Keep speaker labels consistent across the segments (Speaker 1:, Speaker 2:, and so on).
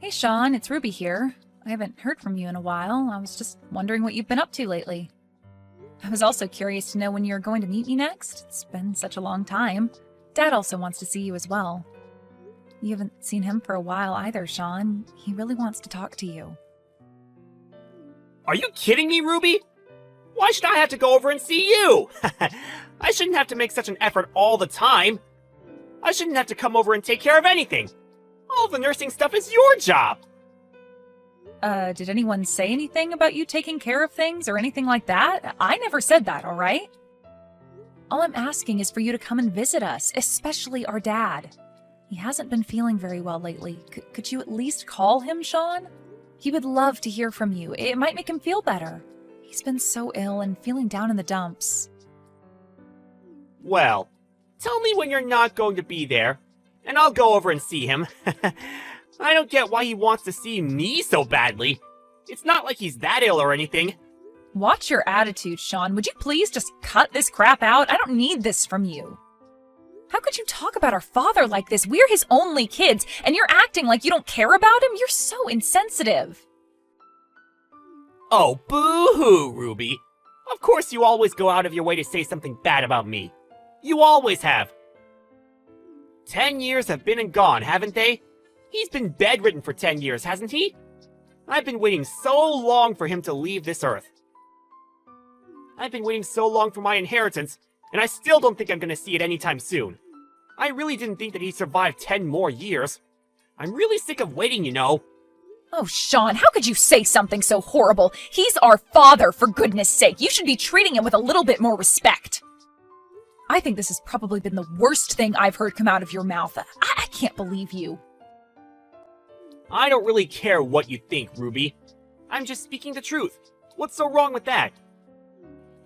Speaker 1: Hey Sean, it's Ruby here. I haven't heard from you in a while. I was just wondering what you've been up to lately. I was also curious to know when you're going to meet me next. It's been such a long time. Dad also wants to see you as well. You haven't seen him for a while either, Sean. He really wants to talk to you.
Speaker 2: Are you kidding me, Ruby? Why should I have to go over and see you? I shouldn't have to make such an effort all the time. I shouldn't have to come over and take care of anything. All the nursing stuff is your job.
Speaker 1: Did anyone say anything about you taking care of things or anything like that? I never said that, all right? All I'm asking is for you to come and visit us, especially our dad. He hasn't been feeling very well lately. Could you at least call him, Sean? He would love to hear from you. It might make him feel better. He's been so ill and feeling down in the dumps.
Speaker 2: Well, tell me when you're not going to be there, and I'll go over and see him. I don't get why he wants to see me so badly. It's not like he's that ill or anything.
Speaker 1: Watch your attitude, Sean. Would you please just cut this crap out? I don't need this from you. How could you talk about our father like this? We're his only kids, and you're acting like you don't care about him? You're so insensitive.
Speaker 2: Oh, boo-hoo, Ruby. Of course you always go out of your way to say something bad about me. You always have. 10 years have been and gone, haven't they? He's been bedridden for 10 years, hasn't he? I've been waiting so long for him to leave this earth. I've been waiting so long for my inheritance, and I still don't think I'm gonna see it anytime soon. I really didn't think that he'd survive 10 more years. I'm really sick of waiting, you know.
Speaker 1: Oh, Sean, how could you say something so horrible? He's our father, for goodness sake. You should be treating him with a little bit more respect. I think this has probably been the worst thing I've heard come out of your mouth. I can't believe you.
Speaker 2: I don't really care what you think, Ruby. I'm just speaking the truth. What's so wrong with that?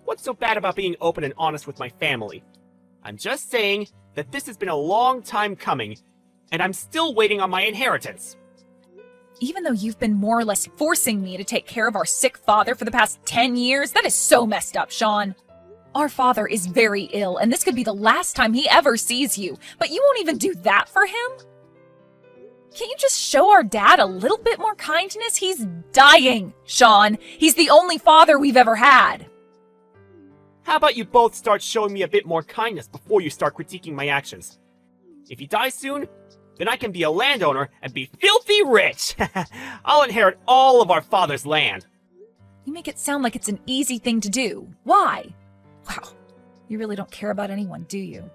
Speaker 2: What's so bad about being open and honest with my family? I'm just saying that this has been a long time coming, and I'm still waiting on my inheritance.
Speaker 1: Even though you've been more or less forcing me to take care of our sick father for the past 10 years, that is so messed up, Sean. Our father is very ill, and this could be the last time he ever sees you, but you won't even do that for him? Can't you just show our dad a little bit more kindness? He's dying, Sean. He's the only father we've ever had.
Speaker 2: How about you both start showing me a bit more kindness before you start critiquing my actions? If he dies soon, then I can be a landowner and be filthy rich. I'll inherit all of our father's land.
Speaker 1: You make it sound like it's an easy thing to do. Why? Wow, you really don't care about anyone, do you?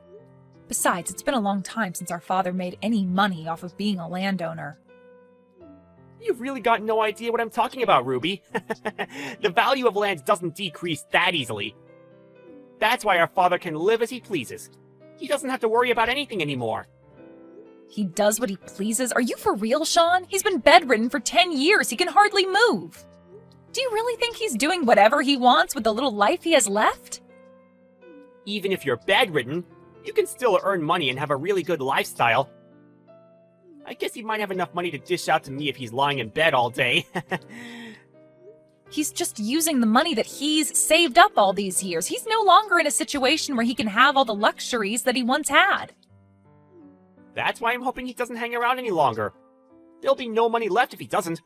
Speaker 1: Besides, it's been a long time since our father made any money off of being a landowner.
Speaker 2: You've really got no idea what I'm talking about, Ruby. The value of land doesn't decrease that easily. That's why our father can live as he pleases. He doesn't have to worry about anything anymore.
Speaker 1: He does what he pleases? Are you for real, Sean? He's been bedridden for 10 years. He can hardly move. Do you really think he's doing whatever he wants with the little life he has left?
Speaker 2: Even if you're bedridden, you can still earn money and have a really good lifestyle. I guess he might have enough money to dish out to me if he's lying in bed all day.
Speaker 1: He's just using the money that he's saved up all these years. He's no longer in a situation where he can have all the luxuries that he once had.
Speaker 2: That's why I'm hoping he doesn't hang around any longer. There'll be no money left if he doesn't.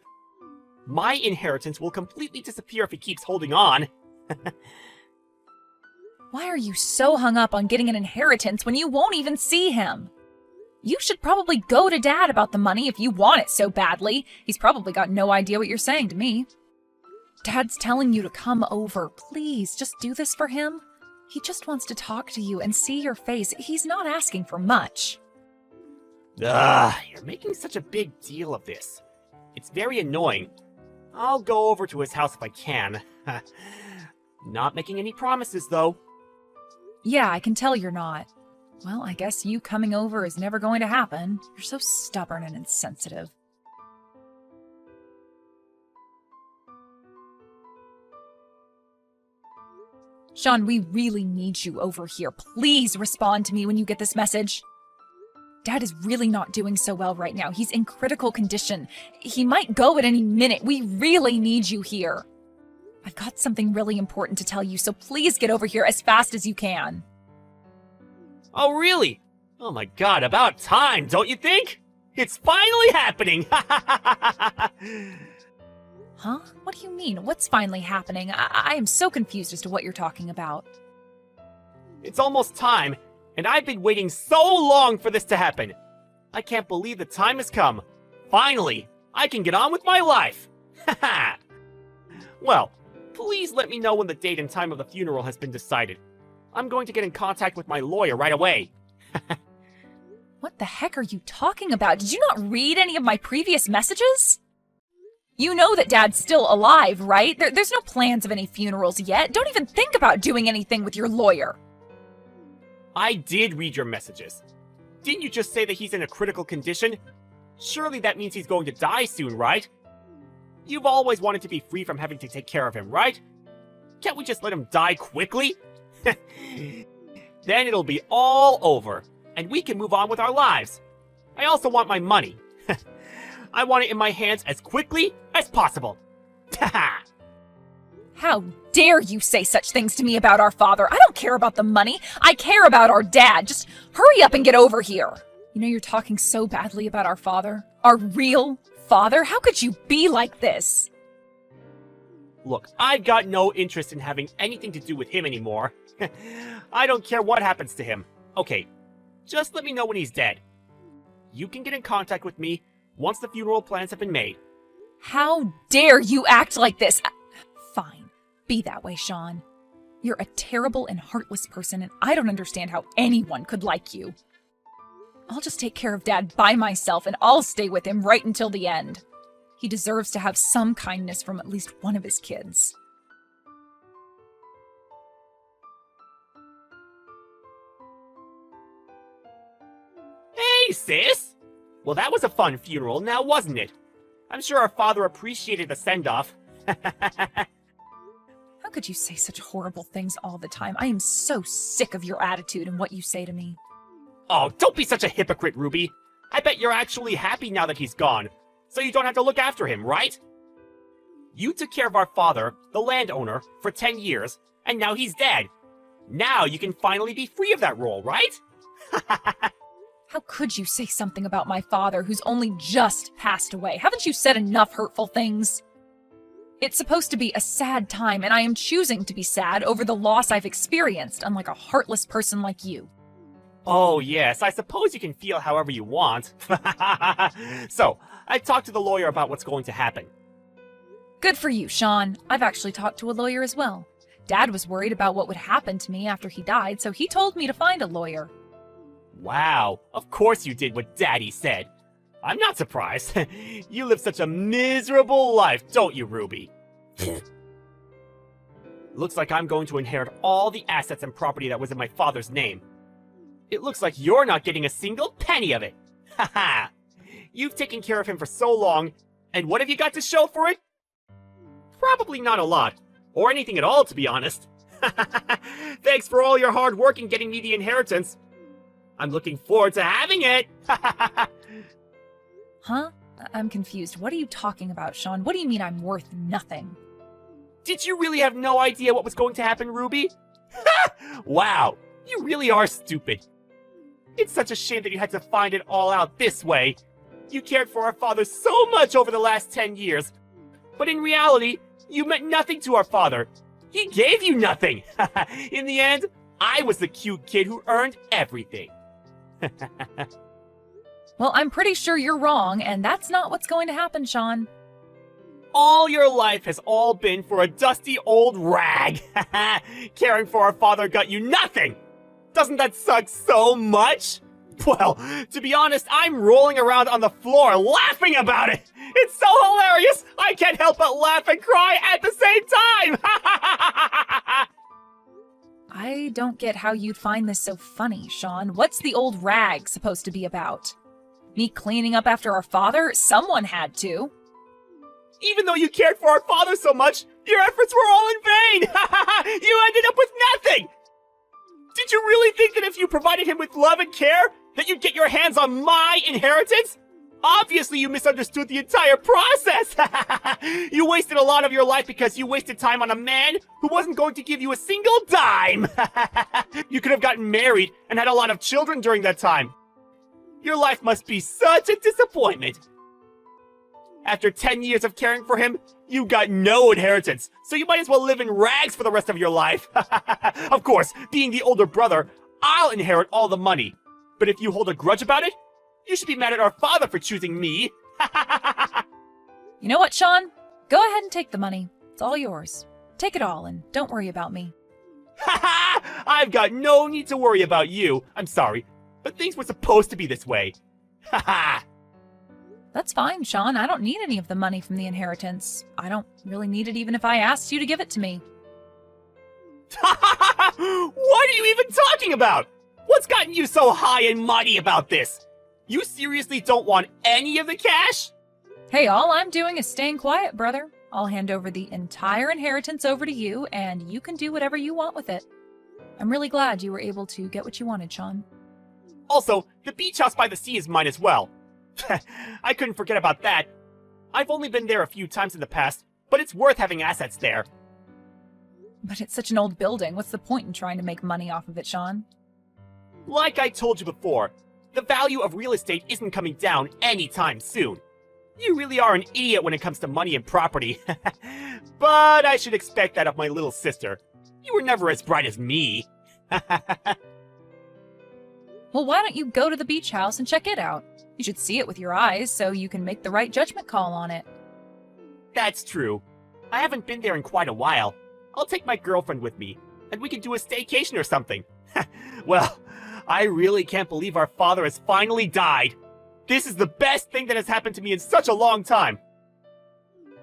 Speaker 2: My inheritance will completely disappear if he keeps holding on.
Speaker 1: Why are you so hung up on getting an inheritance when you won't even see him? You should probably go to Dad about the money if you want it so badly. He's probably got no idea what you're saying to me. Dad's telling you to come over. Please, just do this for him. He just wants to talk to you and see your face. He's not asking for much.
Speaker 2: You're making such a big deal of this. It's very annoying. I'll go over to his house if I can. Not making any promises, though.
Speaker 1: Yeah, I can tell you're not. Well, I guess you coming over is never going to happen. You're so stubborn and insensitive. Sean, we really need you over here. Please respond to me when you get this message. Dad is really not doing so well right now. He's in critical condition. He might go at any minute. We really need you here. I've got something really important to tell you, so please get over here as fast as you can.
Speaker 2: Oh, really? Oh my god, about time, don't you think? It's finally happening!
Speaker 1: Huh? What do you mean? What's finally happening? I am so confused as to what you're talking about.
Speaker 2: It's almost time, and I've been waiting so long for this to happen. I can't believe the time has come. Finally, I can get on with my life. Well, please let me know when the date and time of the funeral has been decided. I'm going to get in contact with my lawyer right away.
Speaker 1: What the heck are you talking about? Did you not read any of my previous messages? You know that Dad's still alive, right? There's no plans of any funerals yet. Don't even think about doing anything with your lawyer.
Speaker 2: I did read your messages. Didn't you just say that he's in a critical condition? Surely that means he's going to die soon, right? You've always wanted to be free from having to take care of him, right? Can't we just let him die quickly? Then it'll be all over, and we can move on with our lives. I also want my money. I want it in my hands as quickly as possible.
Speaker 1: How dare you say such things to me about our father? I don't care about the money. I care about our dad. Just hurry up and get over here. You know, you're talking so badly about our father. Our real father? How could you be like this?
Speaker 2: Look, I've got no interest in having anything to do with him anymore. I don't care what happens to him. Okay, just let me know when he's dead. You can get in contact with me once the funeral plans have been made.
Speaker 1: How dare you act like this? Fine, be that way, Sean. You're a terrible and heartless person, and I don't understand how anyone could like you. I'll just take care of Dad by myself, and I'll stay with him right until the end. He deserves to have some kindness from at least one of his kids.
Speaker 2: Hey, sis! Well, that was a fun funeral, now wasn't it? I'm sure our father appreciated the send-off.
Speaker 1: How could you say such horrible things all the time? I am so sick of your attitude and what you say to me.
Speaker 2: Oh, don't be such a hypocrite, Ruby. I bet you're actually happy now that he's gone, so you don't have to look after him, right? You took care of our father, the landowner, for 10 years, and now he's dead. Now you can finally be free of that role, right?
Speaker 1: How could you say something about my father who's only just passed away? Haven't you said enough hurtful things? It's supposed to be a sad time, and I am choosing to be sad over the loss I've experienced, unlike a heartless person like you.
Speaker 2: Oh, yes, I suppose you can feel however you want. So, I talked to the lawyer about what's going to happen.
Speaker 1: Good for you, Sean. I've actually talked to a lawyer as well. Dad was worried about what would happen to me after he died, so he told me to find a lawyer.
Speaker 2: Wow, of course you did what Daddy said. I'm not surprised. You live such a miserable life, don't you, Ruby? Looks like I'm going to inherit all the assets and property that was in my father's name. It looks like you're not getting a single penny of it. Haha! You've taken care of him for so long, and what have you got to show for it? Probably not a lot, or anything at all, to be honest. Thanks for all your hard work in getting me the inheritance. I'm looking forward to having it!
Speaker 1: Huh? I'm confused. What are you talking about, Sean? What do you mean I'm worth nothing?
Speaker 2: Did you really have no idea what was going to happen, Ruby? Wow, you really are stupid. It's such a shame that you had to find it all out this way. You cared for our father so much over the last 10 years. But in reality, you meant nothing to our father. He gave you nothing. In the end, I was the cute kid who earned everything.
Speaker 1: Well, I'm pretty sure you're wrong, and that's not what's going to happen, Sean.
Speaker 2: All your life has all been for a dusty old rag. Caring for our father got you nothing. Doesn't that suck so much? Well, to be honest, I'm rolling around on the floor laughing about it. It's so hilarious. I can't help but laugh and cry at the same time.
Speaker 1: I don't get how you'd find this so funny, Sean. What's the old rag supposed to be about? Me cleaning up after our father? Someone had to.
Speaker 2: Even though you cared for our father so much, your efforts were all in vain. You ended up with nothing. Did you really think that if you provided him with love and care, that you'd get your hands on my inheritance? Obviously, you misunderstood the entire process. You wasted a lot of your life because you wasted time on a man who wasn't going to give you a single dime. You could have gotten married and had a lot of children during that time. Your life must be such a disappointment. After 10 years of caring for him, you got no inheritance, so you might as well live in rags for the rest of your life. Of course, being the older brother, I'll inherit all the money. But if you hold a grudge about it, you should be mad at our father for choosing me.
Speaker 1: You know what, Sean? Go ahead and take the money. It's all yours. Take it all and don't worry about me.
Speaker 2: I've got no need to worry about you. I'm sorry, but things were supposed to be this way.
Speaker 1: That's fine, Sean. I don't need any of the money from the inheritance. I don't really need it even if I asked you to give it to me.
Speaker 2: What are you even talking about? What's gotten you so high and mighty about this? You seriously don't want any of the cash?
Speaker 1: Hey, all I'm doing is staying quiet, brother. I'll hand over the entire inheritance over to you, and you can do whatever you want with it. I'm really glad you were able to get what you wanted, Sean.
Speaker 2: Also, the beach house by the sea is mine as well. I couldn't forget about that. I've only been there a few times in the past, but it's worth having assets there.
Speaker 1: But it's such an old building. What's the point in trying to make money off of it, Sean?
Speaker 2: Like I told you before, the value of real estate isn't coming down anytime soon. You really are an idiot when it comes to money and property. But I should expect that of my little sister. You were never as bright as me.
Speaker 1: Well, why don't you go to the beach house and check it out? You should see it with your eyes so you can make the right judgment call on it.
Speaker 2: That's true. I haven't been there in quite a while. I'll take my girlfriend with me, and we can do a staycation or something. Well, I really can't believe our father has finally died. This is the best thing that has happened to me in such a long time.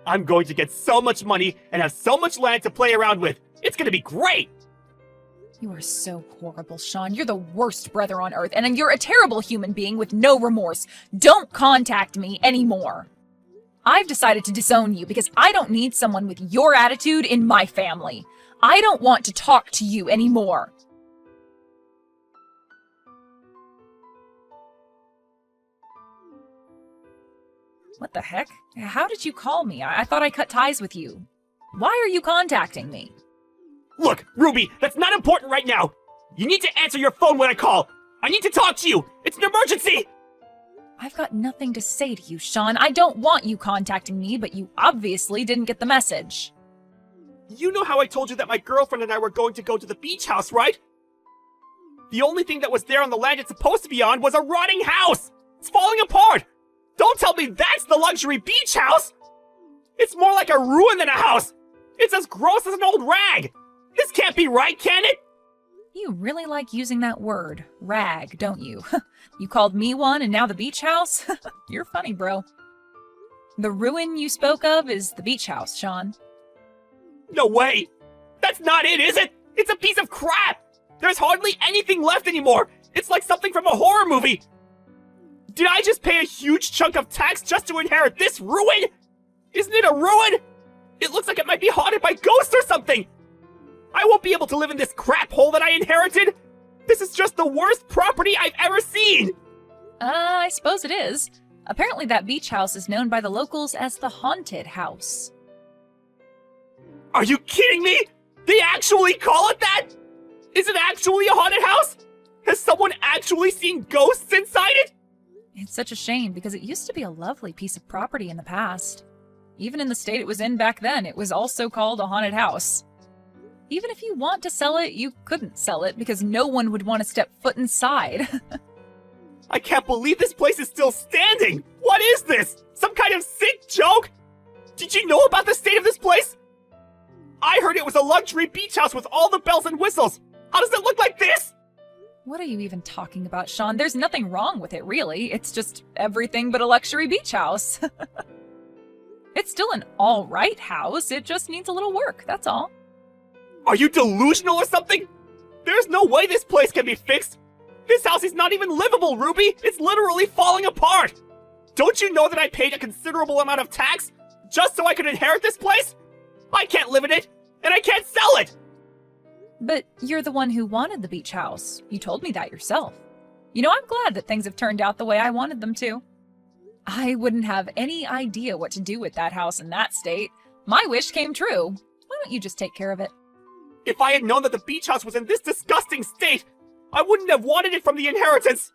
Speaker 2: I'm going to get so much money and have so much land to play around with. It's going to be great!
Speaker 1: You are so horrible, Sean. You're the worst brother on earth, and you're a terrible human being with no remorse. Don't contact me anymore. I've decided to disown you because I don't need someone with your attitude in my family. I don't want to talk to you anymore. What the heck? How did you call me? I thought I cut ties with you. Why are you contacting me?
Speaker 2: Look, Ruby, that's not important right now. You need to answer your phone when I call. I need to talk to you. It's an emergency.
Speaker 1: I've got nothing to say to you, Sean. I don't want you contacting me, but you obviously didn't get the message.
Speaker 2: You know how I told you that my girlfriend and I were going to go to the beach house, right? The only thing that was there on the land it's supposed to be on was a rotting house. It's falling apart. Don't tell me that's the luxury beach house. It's more like a ruin than a house. It's as gross as an old rag. This can't be right, can it?
Speaker 1: You really like using that word, rag, don't you? You called me one and now the beach house? You're funny, bro. The ruin you spoke of is the beach house, Sean.
Speaker 2: No way. That's not it, is it? It's a piece of crap. There's hardly anything left anymore. It's like something from a horror movie. Did I just pay a huge chunk of tax just to inherit this ruin? Isn't it a ruin? It looks like it might be haunted by ghosts or something. I won't be able to live in this crap hole that I inherited. This is just the worst property I've ever seen.
Speaker 1: I suppose it is. Apparently that beach house is known by the locals as the haunted house.
Speaker 2: Are you kidding me? They actually call it that? Is it actually a haunted house? Has someone actually seen ghosts inside it?
Speaker 1: It's such a shame because it used to be a lovely piece of property in the past. Even in the state it was in back then, it was also called a haunted house. Even if you want to sell it, you couldn't sell it because no one would want to step foot inside.
Speaker 2: I can't believe this place is still standing! What is this? Some kind of sick joke? Did you know about the state of this place? I heard it was a luxury beach house with all the bells and whistles. How does it look like this?
Speaker 1: What are you even talking about, Sean? There's nothing wrong with it, really. It's just everything but a luxury beach house. It's still an all-right house. It just needs a little work, that's all.
Speaker 2: Are you delusional or something? There's no way this place can be fixed. This house is not even livable, Ruby. It's literally falling apart. Don't you know that I paid a considerable amount of tax just so I could inherit this place? I can't live in it, and I can't sell it.
Speaker 1: But you're the one who wanted the beach house. You told me that yourself. You know, I'm glad that things have turned out the way I wanted them to. I wouldn't have any idea what to do with that house in that state. My wish came true. Why don't you just take care of it?
Speaker 2: If I had known that the beach house was in this disgusting state, I wouldn't have wanted it from the inheritance.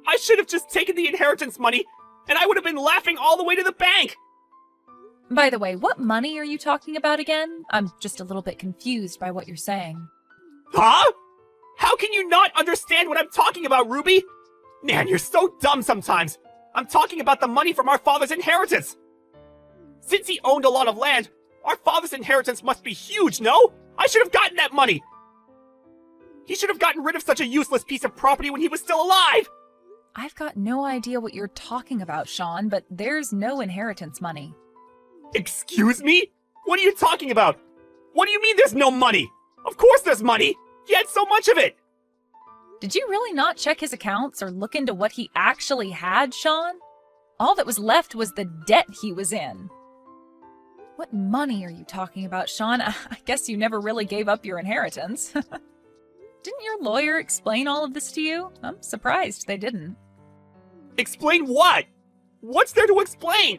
Speaker 2: I should have just taken the inheritance money, and I would have been laughing all the way to the bank!
Speaker 1: By the way, what money are you talking about again? I'm just a little bit confused by what you're saying.
Speaker 2: Huh? How can you not understand what I'm talking about, Ruby? Man, you're so dumb sometimes. I'm talking about the money from our father's inheritance. Since he owned a lot of land, our father's inheritance must be huge, no? I should have gotten that money. He should have gotten rid of such a useless piece of property when he was still alive.
Speaker 1: I've got no idea what you're talking about, Sean, but there's no inheritance money.
Speaker 2: Excuse me? What are you talking about? What do you mean there's no money? Of course there's money! He had so much of it!
Speaker 1: Did you really not check his accounts or look into what he actually had, Sean? All that was left was the debt he was in. What money are you talking about, Sean? I guess you never really gave up your inheritance. Didn't your lawyer explain all of this to you? I'm surprised they didn't.
Speaker 2: Explain what? What's there to explain?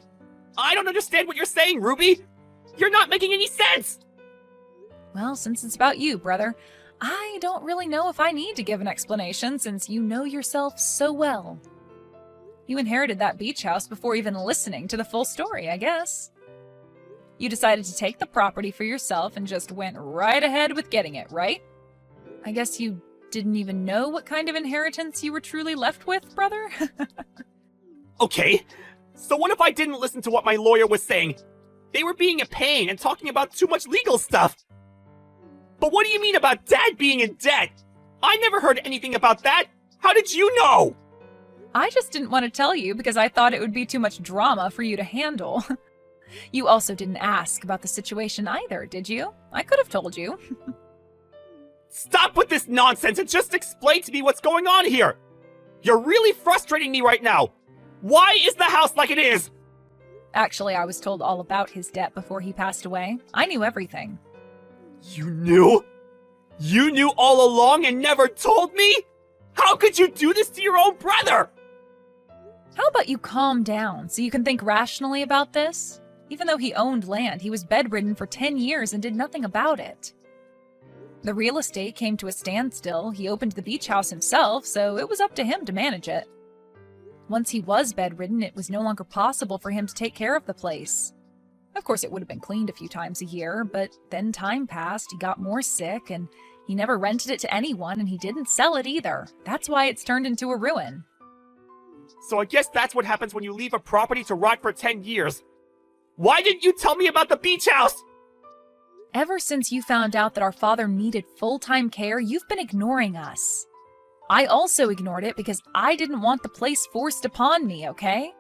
Speaker 2: I don't understand what you're saying, Ruby! You're not making any sense!
Speaker 1: Well, since it's about you, brother, I don't really know if I need to give an explanation since you know yourself so well. You inherited that beach house before even listening to the full story, I guess. You decided to take the property for yourself and just went right ahead with getting it, right? I guess you didn't even know what kind of inheritance you were truly left with, brother?
Speaker 2: Okay, so what if I didn't listen to what my lawyer was saying? They were being a pain and talking about too much legal stuff. But what do you mean about Dad being in debt? I never heard anything about that. How did you know?
Speaker 1: I just didn't want to tell you because I thought it would be too much drama for you to handle. You also didn't ask about the situation either, did you? I could have told you.
Speaker 2: Stop with this nonsense and just explain to me what's going on here. You're really frustrating me right now. Why is the house like it is?
Speaker 1: Actually, I was told all about his debt before he passed away. I knew everything.
Speaker 2: You knew? You knew all along and never told me? How could you do this to your own brother?
Speaker 1: How about you calm down so you can think rationally about this? Even though he owned land, he was bedridden for 10 years and did nothing about it. The real estate came to a standstill. He opened the beach house himself, so it was up to him to manage it. Once he was bedridden, it was no longer possible for him to take care of the place. Of course, it would have been cleaned a few times a year, but then time passed, he got more sick, and he never rented it to anyone, and he didn't sell it either. That's why it's turned into a ruin.
Speaker 2: So I guess that's what happens when you leave a property to rot for 10 years. Why didn't you tell me about the beach house?
Speaker 1: Ever since you found out that our father needed full-time care, you've been ignoring us. I also ignored it because I didn't want the place forced upon me, okay?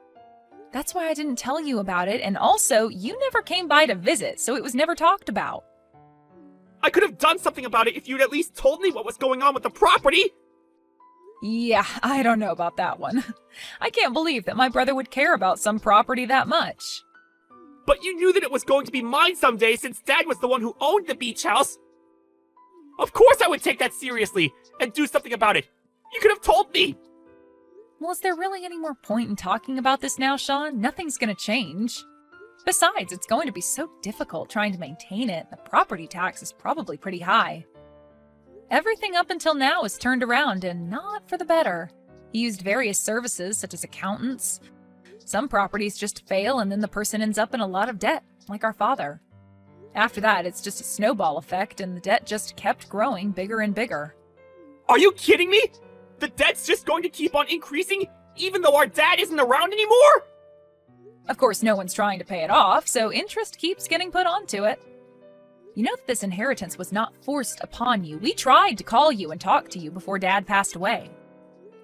Speaker 1: That's why I didn't tell you about it, and also, you never came by to visit, so it was never talked about.
Speaker 2: I could have done something about it if you'd at least told me what was going on with the property!
Speaker 1: Yeah, I don't know about that one. I can't believe that my brother would care about some property that much.
Speaker 2: But you knew that it was going to be mine someday since Dad was the one who owned the beach house! Of course I would take that seriously and do something about it! You could have told me!
Speaker 1: Well, is there really any more point in talking about this now, Sean? Nothing's gonna change. Besides, it's going to be so difficult trying to maintain it. The property tax is probably pretty high. Everything up until now is turned around, and not for the better. He used various services, such as accountants. Some properties just fail, and then the person ends up in a lot of debt, like our father. After that, it's just a snowball effect, and the debt just kept growing bigger and bigger.
Speaker 2: Are you kidding me? The debt's just going to keep on increasing, even though our dad isn't around anymore?
Speaker 1: Of course, no one's trying to pay it off, so interest keeps getting put onto it. You know that this inheritance was not forced upon you. We tried to call you and talk to you before Dad passed away.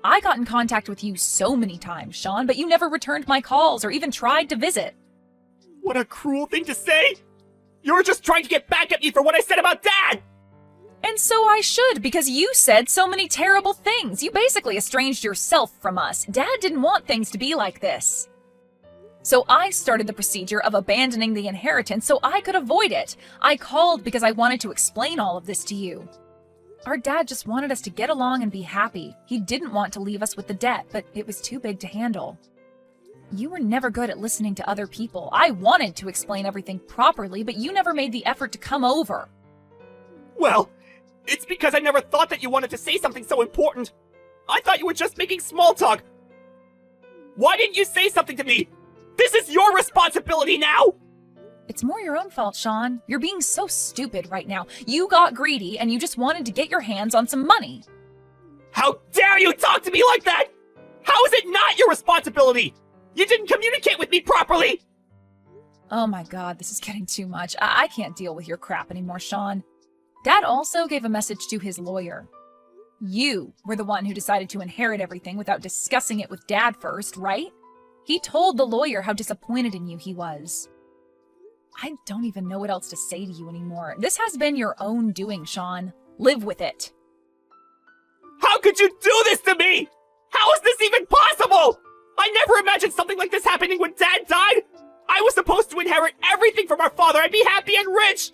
Speaker 1: I got in contact with you so many times, Sean, but you never returned my calls or even tried to visit.
Speaker 2: What a cruel thing to say! You were just trying to get back at me for what I said about Dad!
Speaker 1: And so I should, because you said so many terrible things. You basically estranged yourself from us. Dad didn't want things to be like this. So I started the procedure of abandoning the inheritance so I could avoid it. I called because I wanted to explain all of this to you. Our dad just wanted us to get along and be happy. He didn't want to leave us with the debt, but it was too big to handle. You were never good at listening to other people. I wanted to explain everything properly, but you never made the effort to come over.
Speaker 2: Well, it's because I never thought that you wanted to say something so important. I thought you were just making small talk, Why didn't you say something to me? This is your responsibility now!
Speaker 1: It's more your own fault, Sean. You're being so stupid right now. You got greedy and you just wanted to get your hands on some money.
Speaker 2: How dare you talk to me like that? How is it not your responsibility? You didn't communicate with me properly!
Speaker 1: Oh my god, this is getting too much. I can't deal with your crap anymore, Sean. Dad also gave a message to his lawyer. You were the one who decided to inherit everything without discussing it with Dad first, right? He told the lawyer how disappointed in you he was. I don't even know what else to say to you anymore. This has been your own doing, Sean. Live with it.
Speaker 2: How could you do this to me? How is this even possible? I never imagined something like this happening when Dad died. I was supposed to inherit everything from our father and be happy and rich.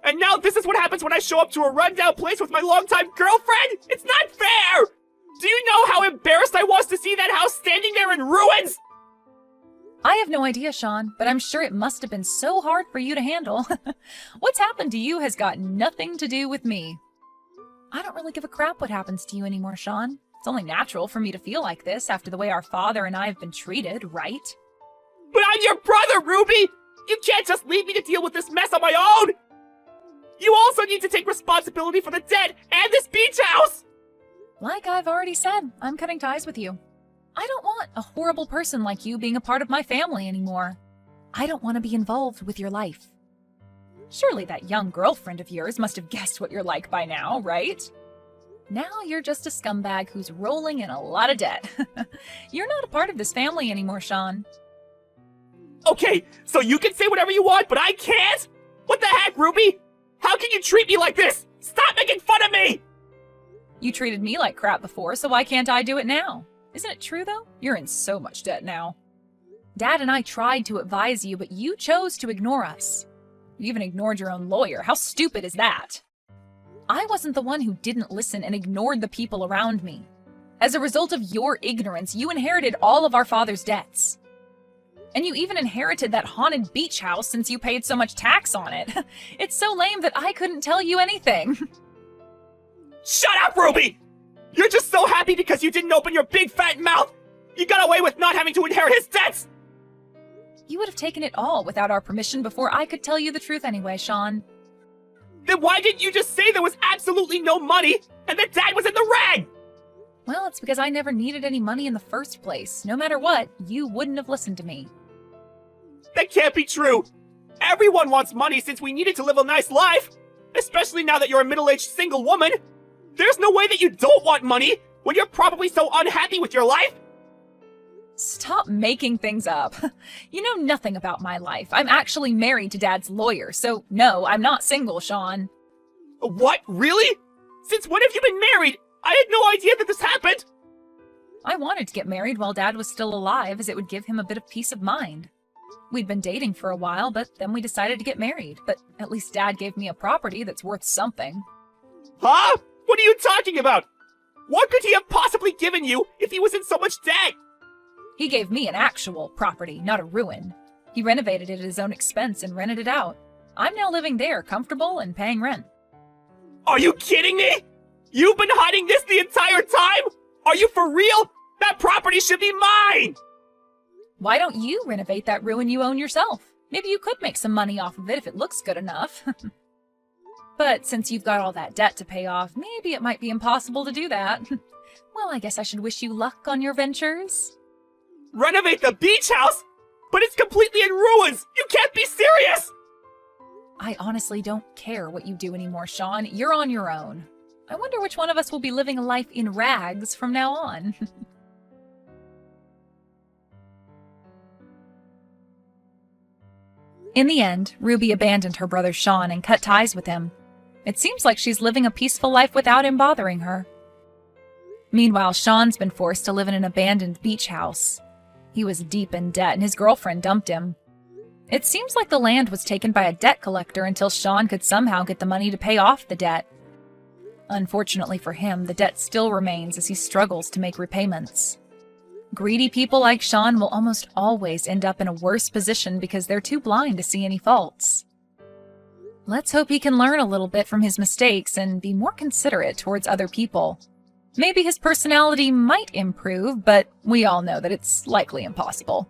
Speaker 2: And now this is what happens when I show up to a rundown place with my longtime girlfriend? It's not fair! Do you know how embarrassed I was to see that house standing there in ruins?
Speaker 1: I have no idea, Sean, but I'm sure it must have been so hard for you to handle. What's happened to you has got nothing to do with me. I don't really give a crap what happens to you anymore, Sean. It's only natural for me to feel like this after the way our father and I have been treated, right?
Speaker 2: But I'm your brother, Ruby! You can't just leave me to deal with this mess on my own! You also need to take responsibility for the dead and this beach house!
Speaker 1: Like I've already said, I'm cutting ties with you. I don't want a horrible person like you being a part of my family anymore. I don't want to be involved with your life. Surely that young girlfriend of yours must have guessed what you're like by now, right? Now you're just a scumbag who's rolling in a lot of debt. You're not a part of this family anymore, Sean.
Speaker 2: Okay, so you can say whatever you want, but I can't? What the heck, Ruby? How can you treat me like this? Stop making fun of me!
Speaker 1: You treated me like crap before, so why can't I do it now? Isn't it true, though? You're in so much debt now. Dad and I tried to advise you, but you chose to ignore us. You even ignored your own lawyer. How stupid is that? I wasn't the one who didn't listen and ignored the people around me. As a result of your ignorance, you inherited all of our father's debts. And you even inherited that haunted beach house since you paid so much tax on it. It's so lame that I couldn't tell you anything.
Speaker 2: Shut up, Ruby! You're just so happy because you didn't open your big fat mouth! You got away with not having to inherit his debts!
Speaker 1: You would have taken it all without our permission before I could tell you the truth anyway, Sean.
Speaker 2: Then why didn't you just say there was absolutely no money and that Dad was in the red?
Speaker 1: Well, it's because I never needed any money in the first place. No matter what, you wouldn't have listened to me.
Speaker 2: That can't be true! Everyone wants money since we needed to live a nice life! Especially now that you're a middle-aged single woman! There's no way that you don't want money when you're probably so unhappy with your life!
Speaker 1: Stop making things up. You know nothing about my life. I'm actually married to Dad's lawyer, so no, I'm not single, Sean.
Speaker 2: What? Really? Since when have you been married? I had no idea that this happened!
Speaker 1: I wanted to get married while Dad was still alive, as it would give him a bit of peace of mind. We'd been dating for a while, but then we decided to get married. But at least Dad gave me a property that's worth something.
Speaker 2: Huh? What are you talking about? What could he have possibly given you if he was in so much debt?
Speaker 1: He gave me an actual property, not a ruin. He renovated it at his own expense and rented it out. I'm now living there, comfortable and paying rent.
Speaker 2: Are you kidding me? You've been hiding this the entire time? Are you for real? That property should be mine!
Speaker 1: Why don't you renovate that ruin you own yourself? Maybe you could make some money off of it if it looks good enough. But since you've got all that debt to pay off, maybe it might be impossible to do that. Well, I guess I should wish you luck on your ventures.
Speaker 2: Renovate the beach house? But it's completely in ruins! You can't be serious!
Speaker 1: I honestly don't care what you do anymore, Sean. You're on your own. I wonder which one of us will be living a life in rags from now on. In the end, Ruby abandoned her brother Sean and cut ties with him. It seems like she's living a peaceful life without him bothering her. Meanwhile, Sean's been forced to live in an abandoned beach house. He was deep in debt and his girlfriend dumped him. It seems like the land was taken by a debt collector until Sean could somehow get the money to pay off the debt. Unfortunately for him, the debt still remains as he struggles to make repayments. Greedy people like Sean will almost always end up in a worse position because they're too blind to see any faults. Let's hope he can learn a little bit from his mistakes and be more considerate towards other people. Maybe his personality might improve, but we all know that it's likely impossible.